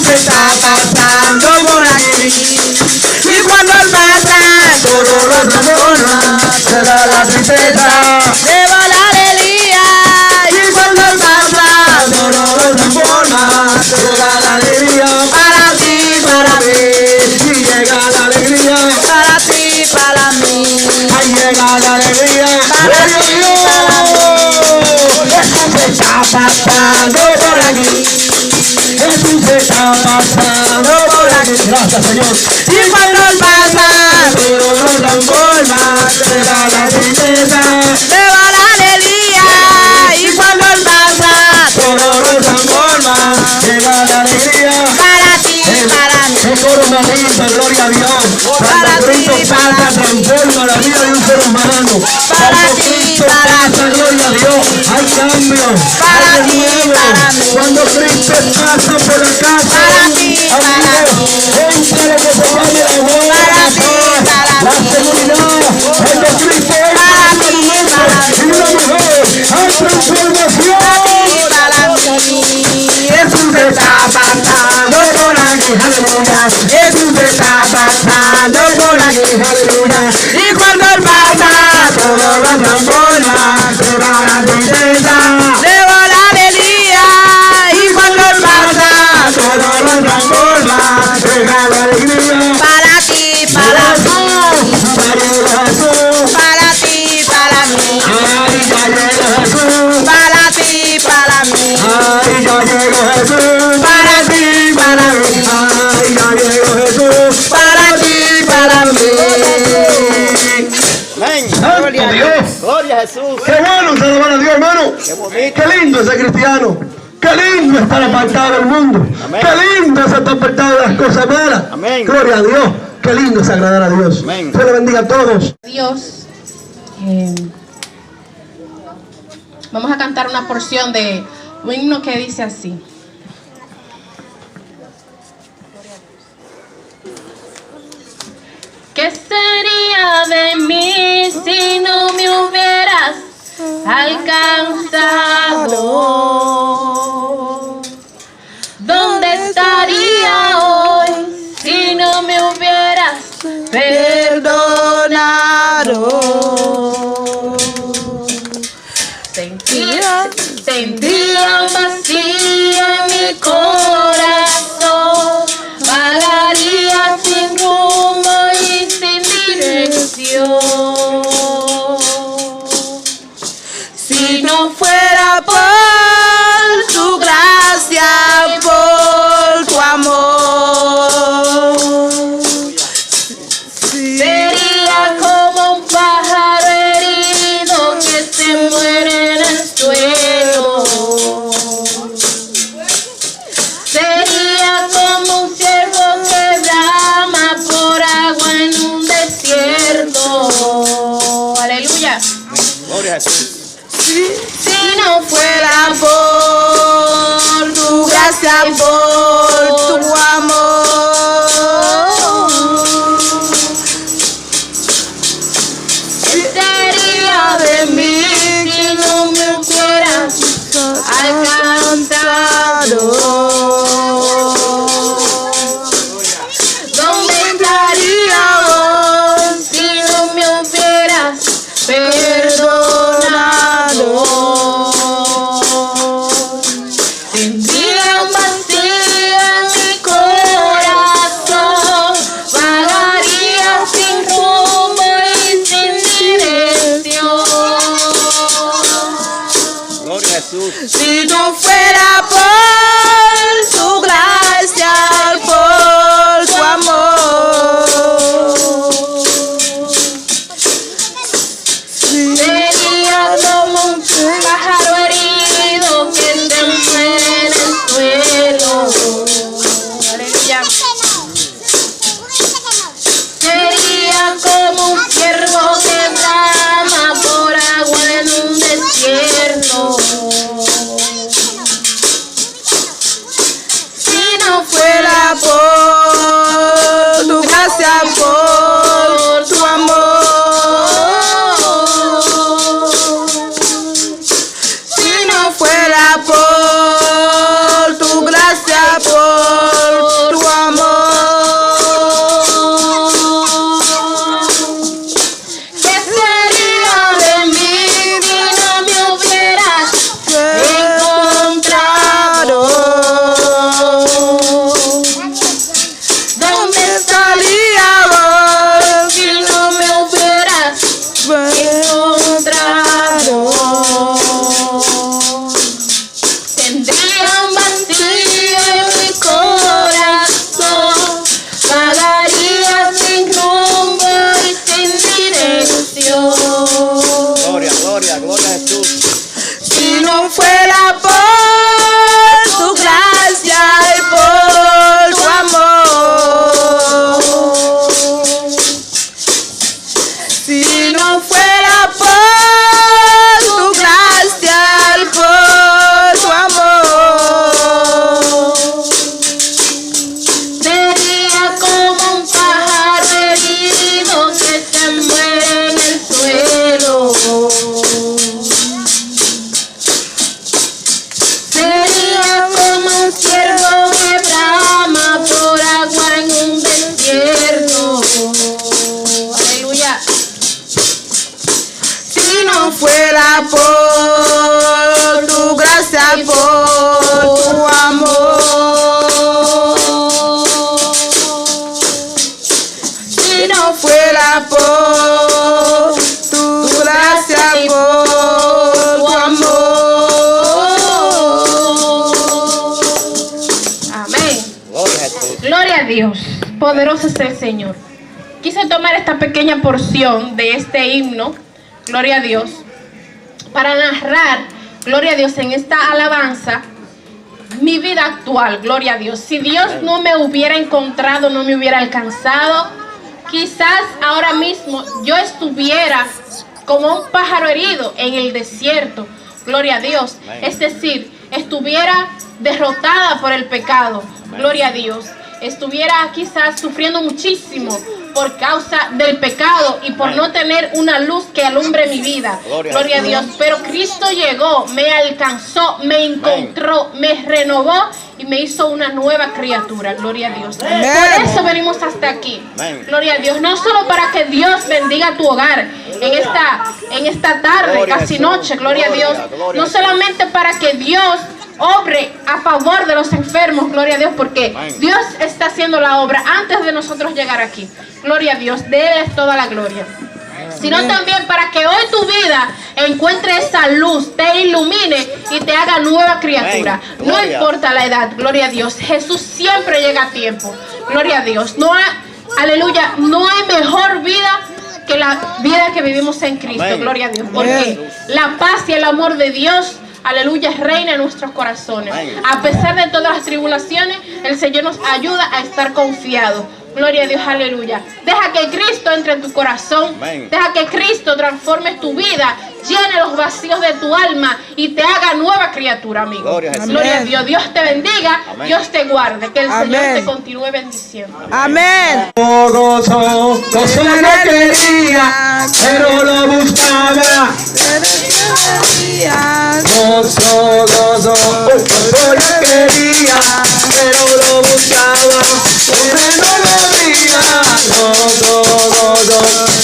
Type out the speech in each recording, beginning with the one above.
se está pasando por aquí. Y cuando él pasa, todo lo transforma, se da la tristeza, se va la alegría. Y cuando él pasa, todo lo transforma, se da la alegría. Para ti, para mí, si llega la alegría. Para ti, para mí, ahí llega la alegría. Para ti, para mí, Jesús se está pasando por aquí. Jesús se está pasando por aquí. Gracias, Señor. Y cuando él pasa, todo lo transforma, se da la tristeza, se va la alegría. Y cuando él pasa, todo lo transforma, llega la alegría. Para ti, para mí. El coro más lindo, gloria a Dios. Cuando Cristo pasa, transforma la vida de un ser humano. Cuando Cristo pasa, gloria a Dios, hay cambio, hay renuevo. Cuando Cristo pasa por la casa, entra lo que se llama el amor, la seguridad. Cuando Cristo entra en un hombre y una mujer, hay transformación. Jesús está pasando por aquí, aleluya. Jesús está pasando por aquí, aleluya. Y cuando él pasa, todo lo transforma, se va la tristeza, se va la alegría. Y cuando él pasa, todo lo transforma, se va la alegría. Para ti, para mí, para ti, para mí. Ay, ya llegó Jesús. Para ti, para mí. Ay, ya llegó Jesús. Para ti, para mí. Ay, ya llegó Jesús. Para ti, para mí. Amén. Gloria a Dios. Gloria a Jesús. Qué bueno se alabar a Dios, hermano. Qué bonito. Qué lindo ese cristiano. Qué lindo estar apartado del mundo. Amén. Qué lindo es estar apartado de las cosas malas. Amén. Gloria a Dios. Qué lindo es agradar a Dios. Amén. Dios le bendiga a todos. Dios, vamos a cantar una porción de un himno que dice así. ¿Qué sería de mí si no me hubieras alcanzado? ¿Dónde estaría hoy si no me hubieras perdonado? Sentía un vacío en mi corazón, vagaría sin rumbo y sin dirección. Si no fuera por tu gracia, por tu amor, sería como un pájaro herido que se muere en el suelo. Sería como un ciervo que brama por agua en un desierto. Aleluya. Gloria a Jesús. Si no fuera por tu gracia, por tu amor, ¿qué sería de mí si no me hubieras alcanzado? ¿Dónde estaría hoy si no me hubieras perdonado? Tendría un vacío en mi corazón, vagaría sin rumbo y sin dirección. Gloria a Jesús. Si no fuera por tu gracia, por tu amor, sería como un pájaro herido que se muere en el suelo. Aleluya. Sería como un ciervo que brama por agua en un desierto. Si no fuera por tu gracia, por tu amor, si no fuera por tu gracia, por fuera por tu gracia, por tu amor, si no fuera por tu gracia, por tu amor. Amén. Gloria a Jesús. Gloria a Dios. Poderoso es el Señor. Quise tomar esta pequeña porción de este himno, Gloria a Dios, para narrar, Gloria a Dios, en esta alabanza, mi vida actual, Gloria a Dios. Si Dios no me hubiera encontrado, no me hubiera alcanzado, quizás ahora mismo yo estuviera como un pájaro herido en el desierto, Gloria a Dios. Es decir, estuviera derrotada por el pecado, Gloria a Dios. Estuviera quizás sufriendo muchísimo por causa del pecado y por no tener una luz que alumbre mi vida. Gloria a Dios. Pero Cristo llegó, me alcanzó, me encontró, me renovó y me hizo una nueva criatura. Gloria a Dios. Por eso venimos hasta aquí. Gloria a Dios. No solo para que Dios bendiga tu hogar en esta tarde, casi noche. Gloria a Dios. No solamente para que Dios obre a favor de los enfermos, gloria a Dios, porque Dios está haciendo la obra antes de nosotros llegar aquí. Gloria a Dios, de Él es toda la gloria. Sino también para que hoy tu vida encuentre esa luz, te ilumine y te haga nueva criatura. No importa la edad, gloria a Dios. Jesús siempre llega a tiempo. Gloria a Dios. No hay, aleluya, no hay mejor vida que la vida que vivimos en Cristo. Gloria a Dios. Porque la paz y el amor de Dios, aleluya, reina en nuestros corazones. A pesar de todas las tribulaciones, el Señor nos ayuda a estar confiados. Gloria a Dios, aleluya. Deja que Cristo entre en tu corazón. Deja que Cristo transforme tu vida, llene los vacíos de tu alma y te haga nueva criatura, amigo. Gloria a Dios. Dios te bendiga, Dios te guarde. Que el Señor te continúe bendiciendo. Amén. Gozo no quería, pero lo buscaba. Gozo yo quería, pero lo buscaba. Porque no lo veía. Gozo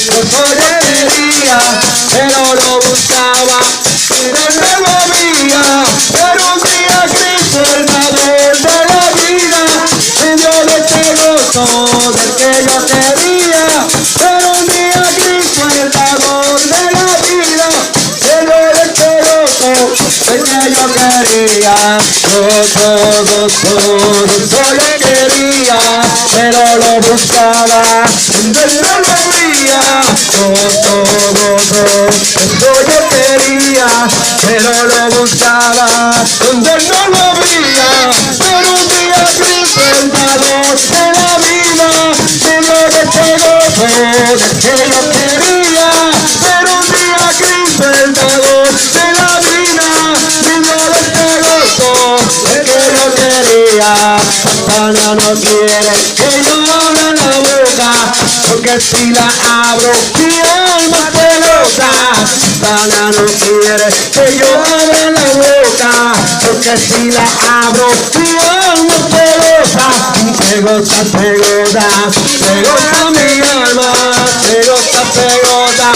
yo quería, pero lo buscaba. Pero no lo veía. Pero un día Cristo, el dador de la vida, me dio de ese gozo del que yo quería. Pero un día Cristo, el dador de la vida, me dio de ese gozo del que yo quería. Gozo yo quería, pero lo buscaba, donde no lo veía. Gozo yo quería, pero lo buscaba, donde no lo veía. Pero un día Cristo, el dador de la vida, me dio de ese gozo del que yo quería. Pero un día Cristo, el dador de la vida, me dio de ese gozo del que yo quería. Satana no quiere que yo abra la boca, porque si la abro mi alma se goza. Satana no quiere que yo abra la boca, porque si la abro mi alma se goza. Se goza mi alma, se goza mi alma.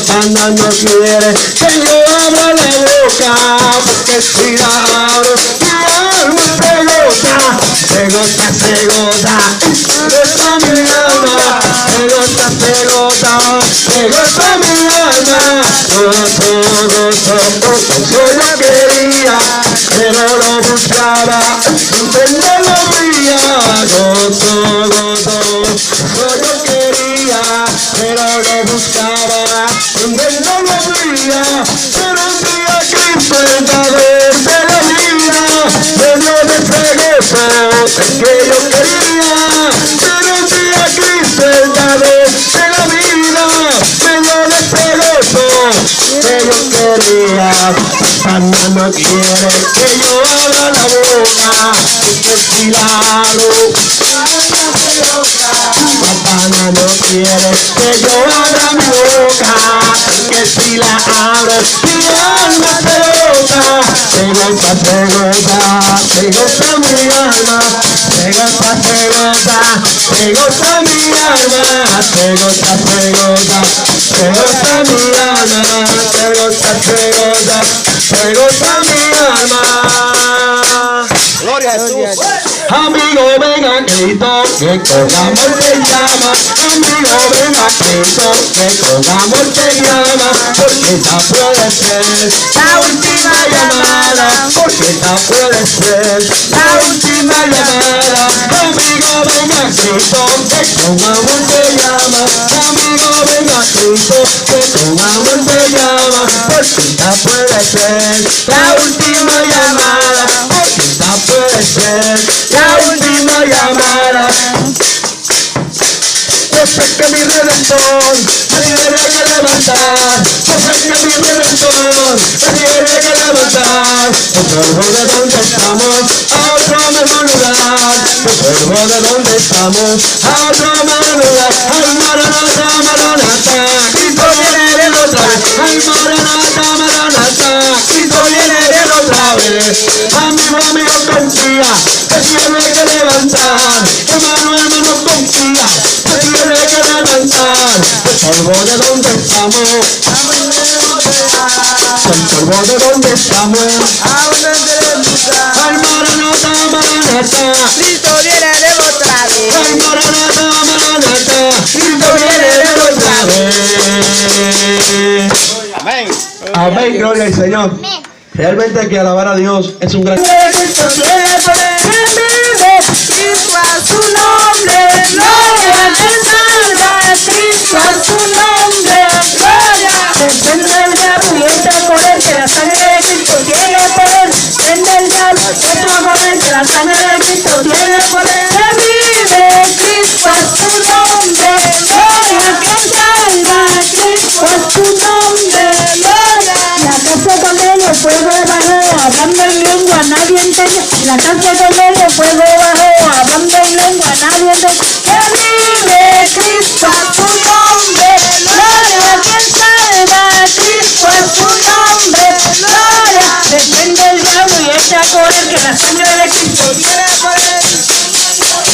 Satana no quiere que yo abra la boca, porque si la abro mi alma se goza mi alma, se goza mi alma. Gozo yo quería, pero lo buscaba, donde no lo veía. Gozo yo quería, pero lo buscaba, donde no lo veía. Pero un día Cristo, el dador de la vida, me dio de ese gozo que yo quería. Pero un día Cristo, el dador de la vida, me dio de ese gozo que yo quería. Satana no quiere que yo abra la boca, porque si la abro, Satana no quiere que yo abra mi boca, porque si la abro, mi alma se goza. se goza mi alma, se goza mi alma, se goza mi alma, se goza mi alma. Gloria a Jesús. Amigo, ven a Cristo, que con amor te llama. Amigo, ven a Cristo, que con amor te llama. Porque esta puede ser la última llamada. Porque esta puede ser la última llamada. Amigo, ven a Cristo, que con amor te llama. Amigo, ven a Cristo, que con amor te llama. Porque esta puede ser la última llamada. Porque esta puede ser la última llamada. Yo sé que mi redentor me tiene que levantar. Yo sé que mi redentor me tiene que levantar. Yo vuelvo de donde estamos a otro mejor lugar. Yo vuelvo de donde estamos a otro mejor lugar. Ay, Maranata, Maranata, Cristo viene de otra vez. Ay, Maranata, Maranata, Cristo viene de otra vez. Amigo, confía, que tiene que levantar. Hermano, confía, que tiene que levantar. El polvo de donde estamos, el polvo de donde estamos. Ay, Maranata, Maranata, Cristo viene de otra vez. ay, Maranata, Maranata, Cristo viene de otra vez. Amén. Amén, gloria al Señor. Realmente hay que alabar a Dios, es un gran... Cristo tiene poder en mi vida. Cristo a su nombre, gloria que salva. Cristo a su nombre, gloria. Prende el diablo y entra por él, que la sangre de Cristo tiene poder. Prende el diablo y entra por él, que la sangre de Cristo tiene poder. Revive Cristo a su nombre, gloria que salva. Cristo a su nombre, gloria. La casa con él, el fuego bajó, hablando en lengua, nadie entiende. La casa con él, el fuego bajó, hablando en lengua, nadie entiende. Que vive Cristo a su nombre, gloria, quien salva. Cristo a su nombre, gloria. Defiende el diablo y echa a correr, que la sangre de Cristo tiene poder.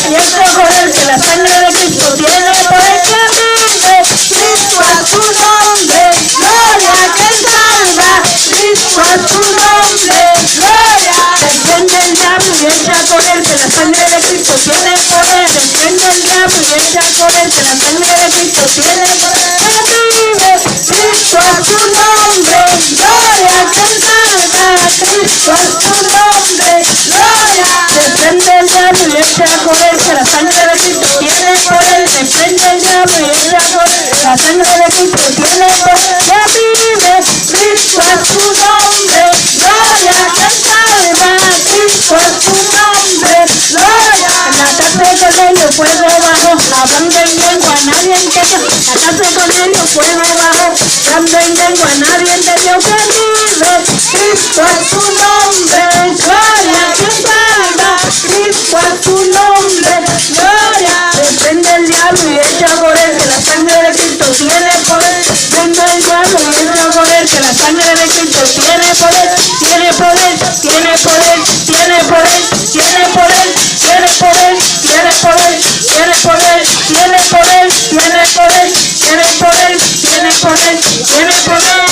Y echa a correr, que la sangre de Cristo tiene poder. Que vive Cristo a su nombre, gloria, quien salva. Cristo a su nombre, gloria. Defiende el diablo y echa a correr, que la sangre de Cristo tiene poder. Defiende el diablo y echa a correr, que la sangre de Cristo tiene poder. Que vive Cristo a su nombre, gloria, quien salva. Cristo a su nombre, gloria. Defiende el diablo y echa a correr, que la sangre de Cristo tiene poder. Defiende el diablo y echa a correr, que la sangre de Cristo tiene poder. Que vive Cristo a su nombre, gloria, quien salva. Cristo a su nombre, gloria. En la casa de Cornelio fuego bajo, hablando en lengua, nadie entendió. La casa de Cornelio fuego bajo, hablando en lengua, nadie entendió. Que vive Cristo a su nombre, gloria, quien salva. Cristo a su nombre, gloria. Defiende el diablo y echa a correr, que la sangre de Cristo tiene poder. Defiende el diablo y echa a correr, que la sangre de Cristo tiene poder. Tiene poder, tiene poder, tiene poder, tiene poder, tiene poder, tiene poder, tiene poder, tiene poder, tiene poder, tiene poder, tiene poder, tiene poder.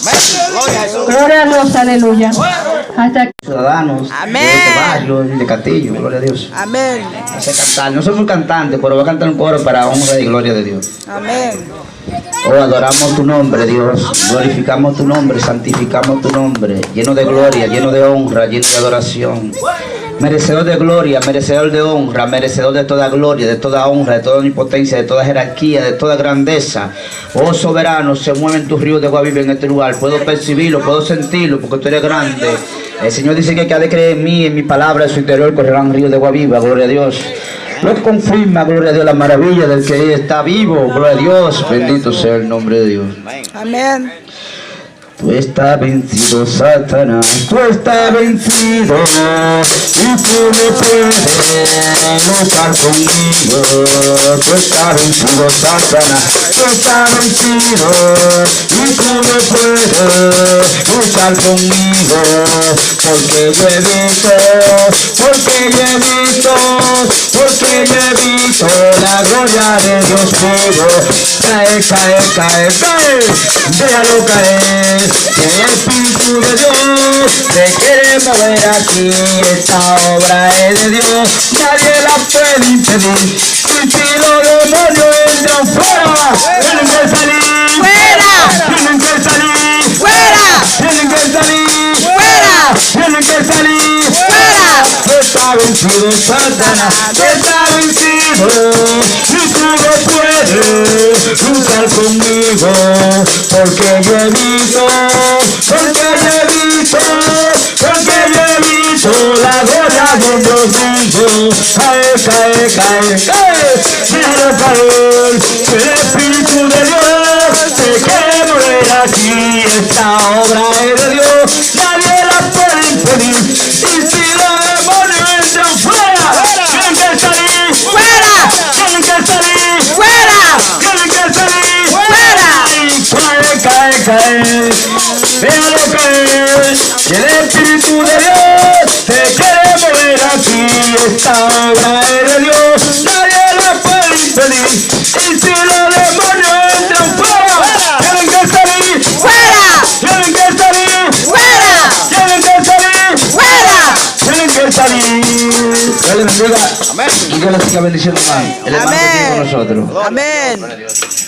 Amén. Gloria a Jesús. Gloria a Dios, aleluya. Hasta ciudadanos Amén. de este barrio y de Castillo, gloria a Dios. Amén. No sé cantar, no soy muy cantante, pero voy a cantar un coro para honra y gloria de Dios. Amén. Oh, adoramos tu nombre, Dios, glorificamos tu nombre, santificamos tu nombre, lleno de gloria, lleno de honra, lleno de adoración. Merecedor de gloria, merecedor de honra, merecedor de toda gloria, de toda honra, de toda omnipotencia, de toda jerarquía, de toda grandeza. Oh soberano, se mueven tus ríos de agua viva en este lugar. Puedo percibirlo, puedo sentirlo, porque tú eres grande. El Señor dice que el que ha de creer en mí, en mi palabra, en su interior correrán ríos de agua viva, gloria a Dios. Lo que confirma, gloria a Dios, la maravilla del que está vivo, gloria a Dios. Bendito sea el nombre de Dios. Amén. Tú estás vencido, Satanás, tú estás vencido y tú no puedes luchar conmigo. Tú estás vencido, Satanás, tú estás vencido y tú no puedes luchar conmigo, porque yo he visto, porque yo he visto, porque yo he visto la gloria de Dios vivo. Cae, cae, cae, cae, déjalo caer, que el Espíritu de Dios te quiere mover aquí. Esta obra es de Dios, nadie la puede impedir. Y si los demonios entran fuera, tienen que salir, ¡Fuera! tienen que salir, ¡Fuera! tienen que salir, ¡Fuera! tienen que salir, ¡Fuera! está vencido Satanás, está vencido, y tú no puedes luchar conmigo, porque yo he visto, porque yo he visto, porque yo he visto la gloria de Dios vivo. Cae, cae, cae, cae, déjalo caer, que el Espíritu de Dios te quiere mover aquí. Esta obra es de Dios, nadie la puede impedir. Y si los demonios entran fuera, tienen que salir, ¡Fuera! tienen que salir, ¡Fuera! tienen que salir, ¡Fuera! cae, cae, cae, déjalo caer, que el Espíritu de Dios te quiere mover aquí. Esta obra es de Dios, nadie la puede impedir. Y si los demonios entran fuera, tienen que salir, ¡Fuera! tienen que salir, ¡Fuera! tienen que salir, ¡Fuera! tienen que salir. Dios les bendiga y Dios les siga bendiciendo más. El hermano que tiene con nosotros. Amén.